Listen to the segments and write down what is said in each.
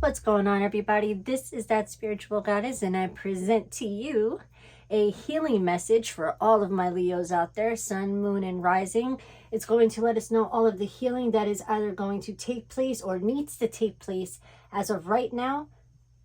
What's going on, everybody? This is That Spiritual Goddess, and I present to you a healing message for all of my Leos out there, Sun, Moon, and Rising. It's going to let us know all of the healing that is either going to take place or needs to take place as of right now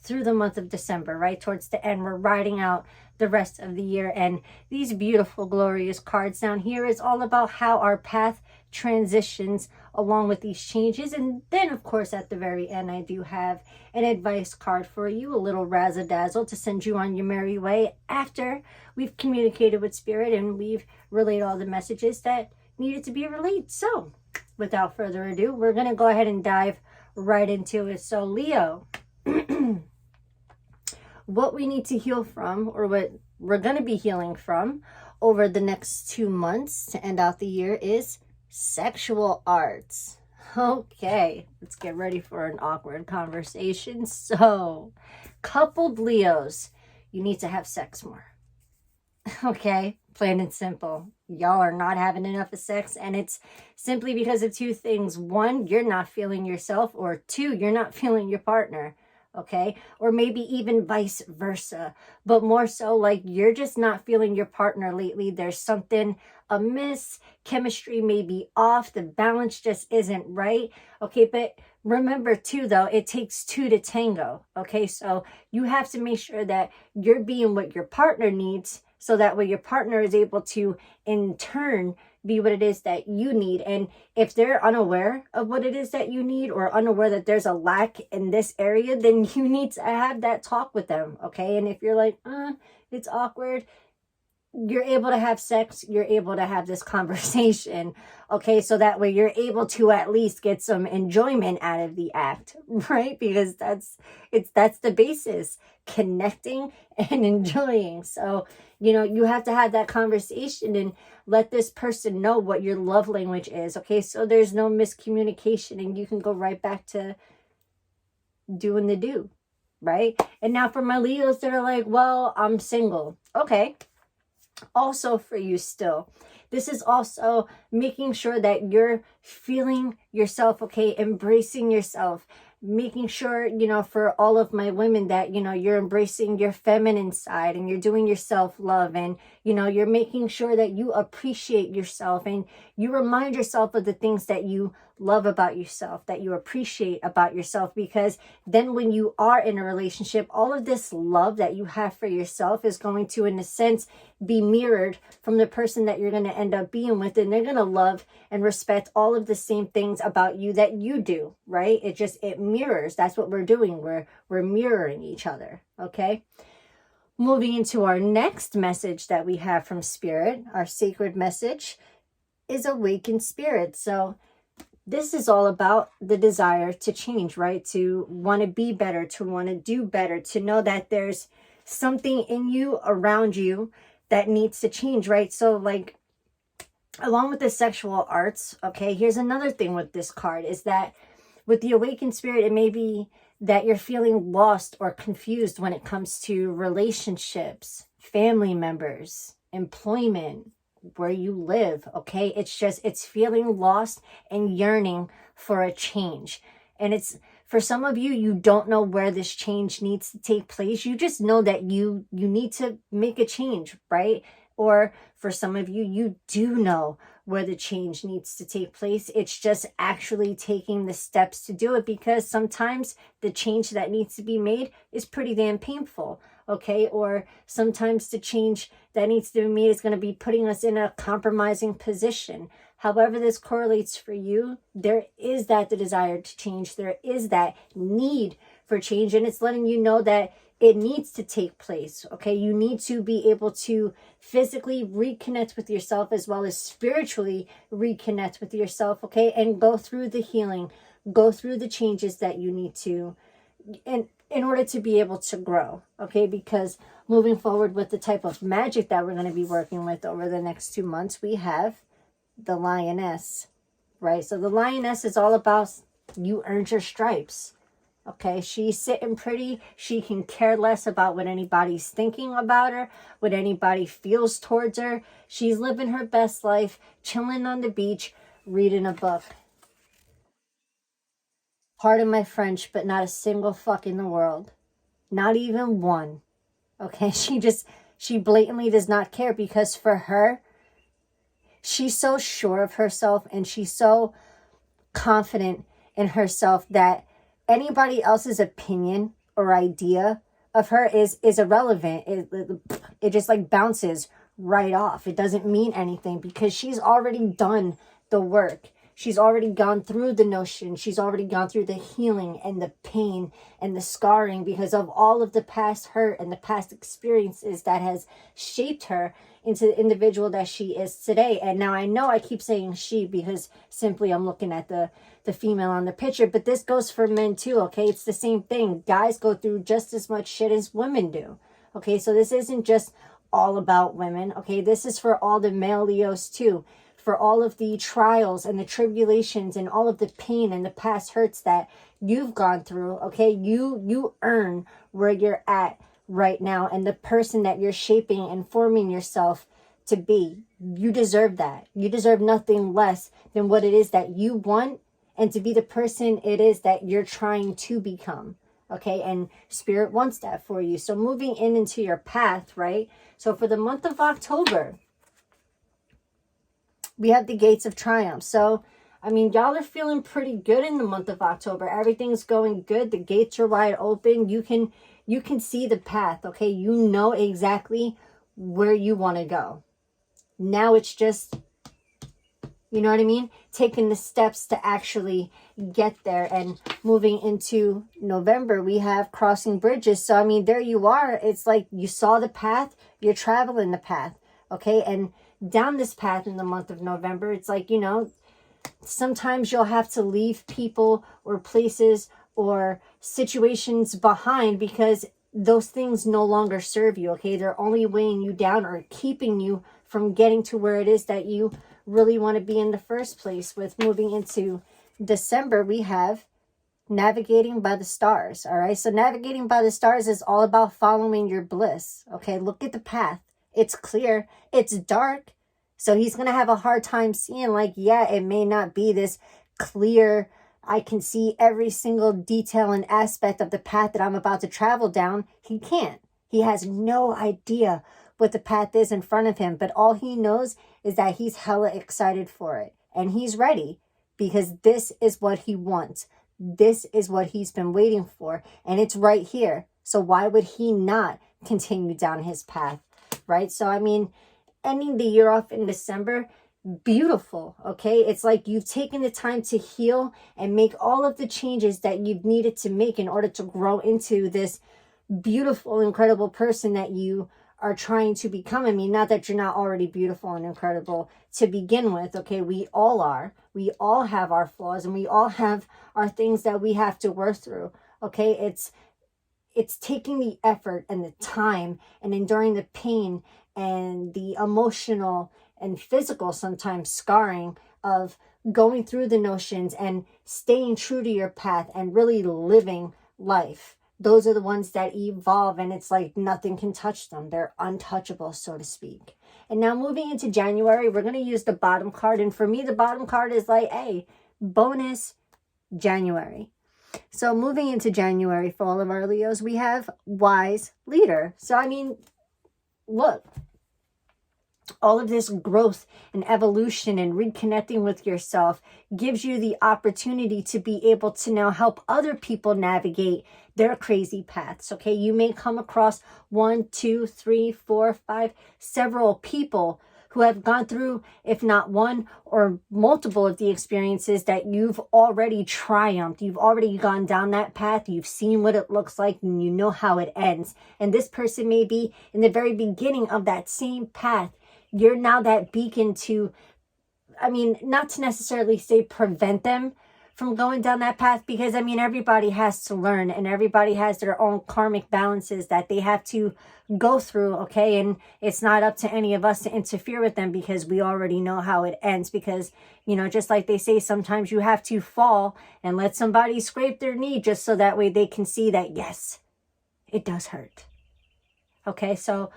through the month of December, right towards the end. We're riding out the rest of the year, and these beautiful, glorious cards down here is all about how our path transitions along with these changes. And then, of course, at the very end, I do have an advice card for you, a little razzle-dazzle to send you on your merry way after we've communicated with Spirit and we've relayed all the messages that needed to be relayed. So, without further ado, we're going to go ahead and dive right into it. So, Leo, what we need to heal from, or what we're going to be healing from over the next 2 months to end out the year, is sexual arts. Okay, let's get ready for an awkward conversation. So, coupled Leos, you need to have sex more. Okay, plain and simple. Y'all are not having enough of sex, and it's simply because of two things. One, you're not feeling yourself, or two, you're not feeling your partner. Okay, or maybe even vice versa, but more so like you're just not feeling your partner lately. There's something amiss, chemistry may be off, the balance just isn't right. Okay, but remember too, though, it takes two to tango. Okay, so you have to make sure that you're being what your partner needs, so that way your partner is able to in turn be what it is that you need. And if they're unaware of what it is that you need, or unaware that there's a lack in this area, then you need to have that talk with them. Okay, and if you're like, it's awkward, you're able to have sex, you're able to have this conversation. Okay, so that way you're able to at least get some enjoyment out of the act, right? Because that's the basis, connecting and enjoying. So, you have to have that conversation and let this person know what your love language is. Okay, so there's no miscommunication, and you can go right back to doing the do, right? And now for my Leos that are like, well, I'm single. Okay, also for you still, this is also making sure that you're feeling yourself, okay, embracing yourself, making sure, for all of my women that, you're embracing your feminine side and you're doing your self-love, and, you're making sure that you appreciate yourself and you remind yourself of the things that you love about yourself, that you appreciate about yourself, because then when you are in a relationship, all of this love that you have for yourself is going to, in a sense, be mirrored from the person that you're going to end up being with, and they're going to love and respect all of the same things about you that you do, right? It mirrors. That's what we're doing. We're mirroring each other. Okay, moving into our next message that we have from Spirit, our sacred message is awakened spirit. So this is all about the desire to change, right? To want to be better, to want to do better, to know that there's something in you, around you, that needs to change, right? So like, along with the sexual arts, okay, here's another thing with this card, is that with the awakened spirit, it may be that you're feeling lost or confused when it comes to relationships, family members, employment, where you live. Okay, it's feeling lost and yearning for a change. And it's, for some of you, you don't know where this change needs to take place. You just know that you need to make a change, right? Or for some of you, you do know where the change needs to take place. It's just actually taking the steps to do it, because sometimes the change that needs to be made is pretty damn painful. Okay, or sometimes the change that needs to be made is going to be putting us in a compromising position. However this correlates for you, there is the desire to change. There is that need for change, and it's letting you know that it needs to take place. Okay, you need to be able to physically reconnect with yourself as well as spiritually reconnect with yourself. Okay, and go through the healing, go through the changes that you need to, and in order to be able to grow. Okay, because moving forward with the type of magic that we're going to be working with over the next 2 months, we have the Lioness, right? So the Lioness is all about you earned your stripes. Okay, she's sitting pretty. She can care less about what anybody's thinking about her, what anybody feels towards her. She's living her best life, chilling on the beach, reading a book. Pardon my French, but not a single fuck in the world. Not even one. Okay, she blatantly does not care, because for her, she's so sure of herself and she's so confident in herself that anybody else's opinion or idea of her is irrelevant. It just like bounces right off. It doesn't mean anything, because she's already done the work. She's already gone through the notion. She's already gone through the healing and the pain and the scarring, because of all of the past hurt and the past experiences that has shaped her into the individual that she is today. And now I know I keep saying she, because simply I'm looking at the female on the picture, but this goes for men too, okay? It's the same thing. Guys go through just as much shit as women do, okay? So this isn't just all about women, okay? This is for all the male Leos too, for all of the trials and the tribulations and all of the pain and the past hurts that you've gone through, okay? You earn where you're at right now and the person that you're shaping and forming yourself to be. You deserve that. You deserve nothing less than what it is that you want, and to be the person it is that you're trying to become, okay? And Spirit wants that for you. So moving into your path, right? So for the month of October, we have the Gates of Triumph. So, I mean, y'all are feeling pretty good in the month of October. Everything's going good. The gates are wide open. You can see the path, okay? You know exactly where you want to go. Now it's just, you know what I mean? Taking the steps to actually get there. And moving into November, we have crossing bridges. So, I mean, there you are. It's like you saw the path. You're traveling the path, okay? And down this path in the month of November, it's like, you know, sometimes you'll have to leave people or places or situations behind, because those things no longer serve you, okay? They're only weighing you down or keeping you from getting to where it is that you really want to be in the first place. With moving into December, we have navigating by the stars, all right? So navigating by the stars is all about following your bliss, okay? Look at the path. It's clear. It's dark. So he's going to have a hard time seeing, like, yeah, it may not be this clear, I can see every single detail and aspect of the path that I'm about to travel down. He can't. He has no idea what the path is in front of him. But all he knows is that he's hella excited for it. And he's ready, because this is what he wants. This is what he's been waiting for. And it's right here. So why would he not continue down his path? Right? So, I mean, ending the year off in December, beautiful, okay? It's like you've taken the time to heal and make all of the changes that you've needed to make in order to grow into this beautiful, incredible person that you are trying to become. I mean, not that you're not already beautiful and incredible to begin with, okay? We all are. We all have our flaws, and we all have our things that we have to work through, okay? It's taking the effort and the time and enduring the pain and the emotional and physical, sometimes scarring, of going through the notions and staying true to your path and really living life. Those are the ones that evolve, and it's like nothing can touch them. They're untouchable, so to speak. And now moving into January, we're going to use the bottom card. And for me, the bottom card is like, hey, bonus January. So moving into January for all of our Leos, we have Wise Leader. So, I mean, look, all of this growth and evolution and reconnecting with yourself gives you the opportunity to be able to now help other people navigate their crazy paths, okay? You may come across 1, 2, 3, 4, 5, several people who have gone through, if not one or multiple of the experiences that you've already triumphed. You've already gone down that path. You've seen what it looks like, and you know how it ends. And this person may be in the very beginning of that same path. You're now that beacon to, I mean, not to necessarily say prevent them from going down that path, because, I mean, everybody has to learn, and everybody has their own karmic balances that they have to go through, okay? And it's not up to any of us to interfere with them, because we already know how it ends. Because, you know, just like they say, sometimes you have to fall and let somebody scrape their knee just so that way they can see that, yes, it does hurt. Okay, so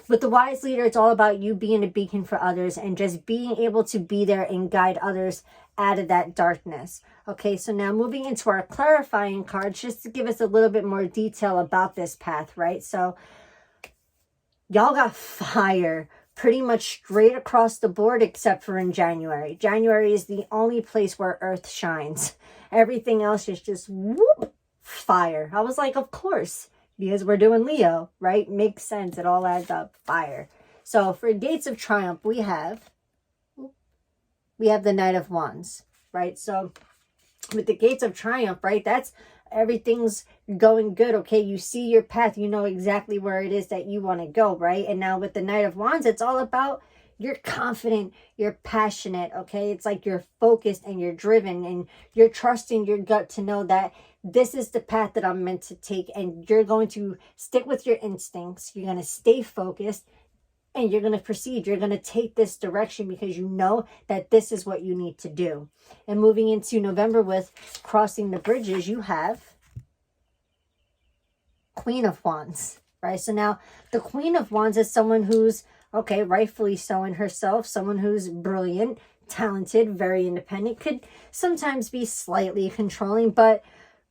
with the Wise Leader, it's all about you being a beacon for others and just being able to be there and guide others out of that darkness. Okay, so now moving into our clarifying cards, just to give us a little bit more detail about this path, right? So y'all got fire pretty much straight across the board except for in January. January is the only place where Earth shines. Everything else is just whoop, fire. I was like, of course, because we're doing Leo, right? Makes sense. It all adds up. Fire. So for Gates of Triumph, we have the Knight of Wands, right? So with the Gates of Triumph, right, that's everything's going good. Okay, you see your path, you know exactly where it is that you want to go, right? And now with the Knight of Wands, it's all about you're confident, you're passionate. Okay, it's like you're focused and you're driven and you're trusting your gut to know that this is the path that I'm meant to take, and you're going to stick with your instincts. You're going to stay focused and you're going to proceed. You're going to take this direction because you know that this is what you need to do. And moving into November with crossing the bridges, you have Queen of Wands, right? So now the Queen of Wands is someone who's, okay, rightfully so in herself, someone who's brilliant, talented, very independent, could sometimes be slightly controlling, but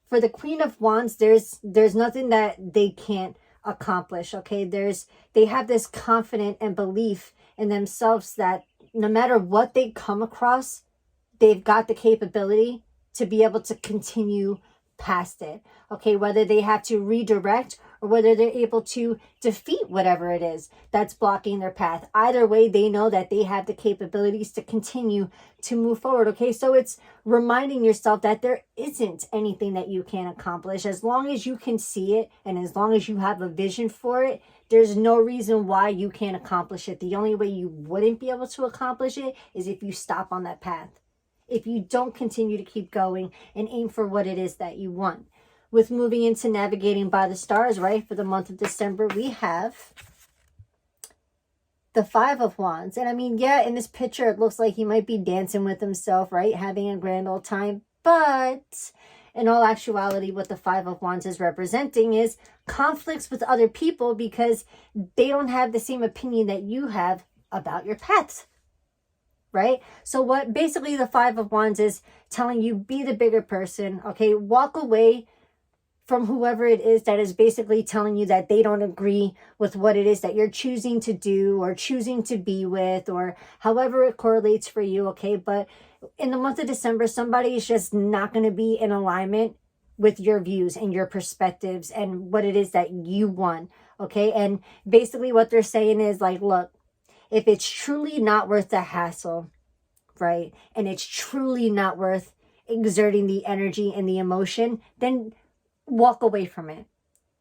for the Queen of Wands, there's nothing that they can't accomplish. Okay, they have this confidence and belief in themselves that no matter what they come across, they've got the capability to be able to continue past it. Okay, whether they have to redirect or whether they're able to defeat whatever it is that's blocking their path. Either way, they know that they have the capabilities to continue to move forward. Okay, so it's reminding yourself that there isn't anything that you can't accomplish. As long as you can see it and as long as you have a vision for it, there's no reason why you can't accomplish it. The only way you wouldn't be able to accomplish it is if you stop on that path. If you don't continue to keep going and aim for what it is that you want. With moving into navigating by the stars, right, for the month of December, we have the Five of Wands. And I mean, yeah, in this picture, it looks like he might be dancing with himself, right, having a grand old time. But in all actuality, what the Five of Wands is representing is conflicts with other people because they don't have the same opinion that you have about your paths. Right? So what basically the Five of Wands is telling you, be the bigger person, okay? Walk away from whoever it is that is basically telling you that they don't agree with what it is that you're choosing to do or choosing to be with or however it correlates for you, okay? But in the month of December, somebody is just not going to be in alignment with your views and your perspectives and what it is that you want, okay? And basically what they're saying is like, look, if it's truly not worth the hassle, right, and it's truly not worth exerting the energy and the emotion, then walk away from it,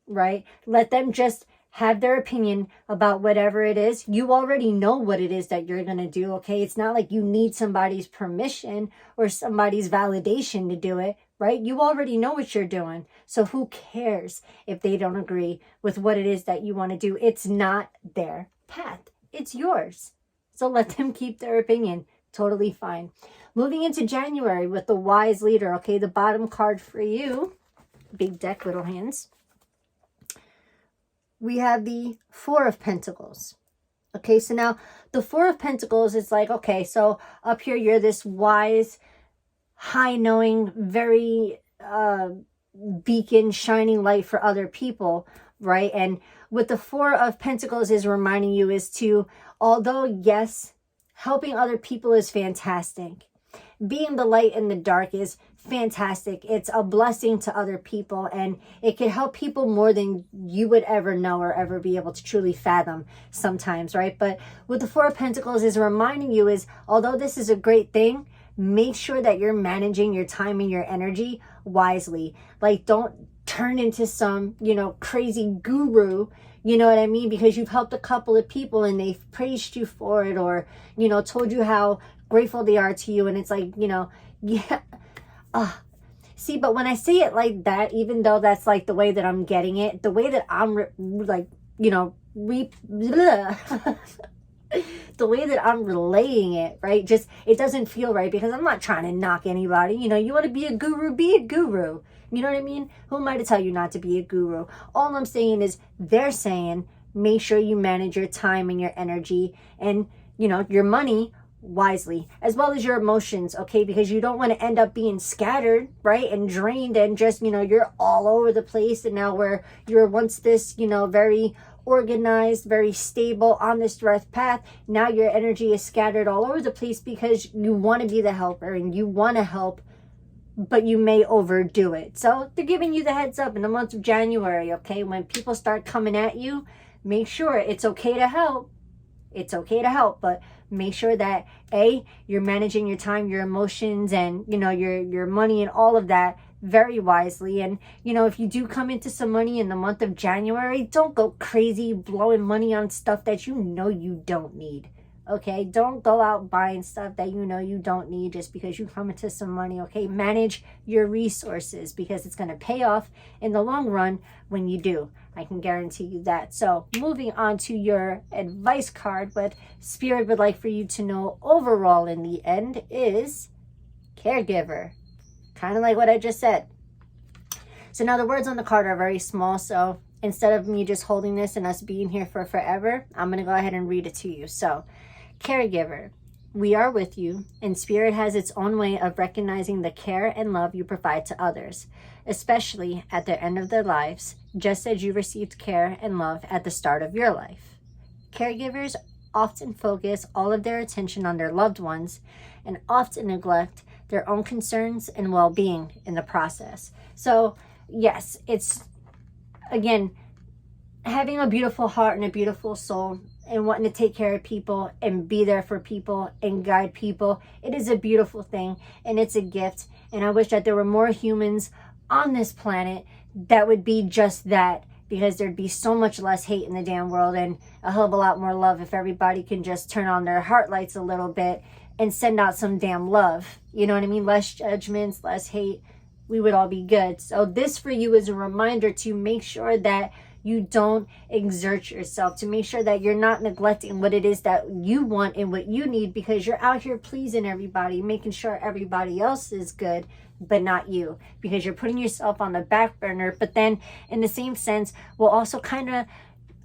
right? Let them just have their opinion about whatever it is. You already know what it is that you're going to do, okay? It's not like you need somebody's permission or somebody's validation to do it, right? You already know what you're doing. So who cares if they don't agree with what it is that you want to do? It's not their path. It's yours. So let them keep their opinion. Totally fine. Moving into January with the Wise Leader. Okay, the bottom card for you. Big deck, little hands. We have the Four of Pentacles. Okay, so now the Four of Pentacles is like, okay, so up here you're this wise, high-knowing, very beacon, shining light for other people, right? And what the Four of Pentacles is reminding you is to, although yes, helping other people is fantastic. Being the light in the dark is fantastic. It's a blessing to other people and it can help people more than you would ever know or ever be able to truly fathom sometimes, right? But what the Four of Pentacles is reminding you is, although this is a great thing, make sure that you're managing your time and your energy wisely. Like, don't turn into some, crazy guru, you know what I mean? Because you've helped a couple of people and they've praised you for it or, told you how grateful they are to you. And it's like, yeah. See, but when I say it like that, even though that's like the way that I'm getting it, the way that I'm the way that I'm relaying it, right? Just, it doesn't feel right because I'm not trying to knock anybody. You want to be a guru, be a guru. You know what I mean? Who am I to tell you not to be a guru? All I'm saying is they're saying, make sure you manage your time and your energy and, your money wisely, as well as your emotions, okay? Because you don't want to end up being scattered, right? And drained, and just, you're all over the place. And now where you're once this, very organized, very stable on this direct path, now your energy is scattered all over the place because you want to be the helper and you want to help, but you may overdo it. So they're giving you the heads up in the month of January, okay? When people start coming at you, make sure it's okay to help. It's okay to help, but make sure that you're managing your time, your emotions, and your money and all of that very wisely. And if you do come into some money in the month of January, don't go crazy blowing money on stuff that you don't need. Okay, don't go out buying stuff that you don't need just because you come into some money. Okay, manage your resources because it's going to pay off in the long run when you do. I can guarantee you that. So moving on to your advice card, what Spirit would like for you to know overall in the end is caregiver. Kind of like what I just said. So now the words on the card are very small. So instead of me just holding this and us being here for forever, I'm going to go ahead and read it to you. So caregiver, we are with you, and Spirit has its own way of recognizing the care and love you provide to others, especially at the end of their lives, just as you received care and love at the start of your life. Caregivers often focus all of their attention on their loved ones and often neglect their own concerns and well-being in the process. So yes, it's, again, having a beautiful heart and a beautiful soul and wanting to take care of people and be there for people and guide people. It is a beautiful thing and it's a gift. And I wish that there were more humans on this planet that would be just that, because there'd be so much less hate in the damn world and a hell of a lot more love if everybody can just turn on their heart lights a little bit and send out some damn love. You know what I mean? Less judgments, less hate. We would all be good. So this for you is a reminder to make sure that you don't exert yourself, to make sure that you're not neglecting what it is that you want and what you need, because you're out here pleasing everybody, making sure everybody else is good, but not you, because you're putting yourself on the back burner. But then in the same sense, will also kind of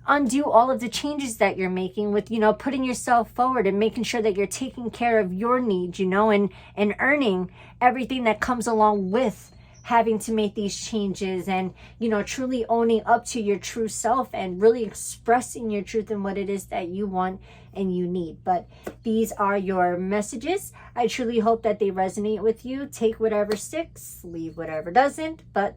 undo all of the changes that you're making with, putting yourself forward and making sure that you're taking care of your needs, and earning everything that comes along with having to make these changes, and truly owning up to your true self and really expressing your truth and what it is that you want and you need. But these are your messages. I truly hope that they resonate with you. Take whatever sticks, leave whatever doesn't, but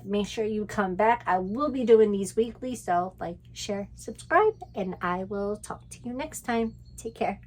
make sure you come back. I will be doing these weekly, so like, share, subscribe, and I will talk to you next time. Take care.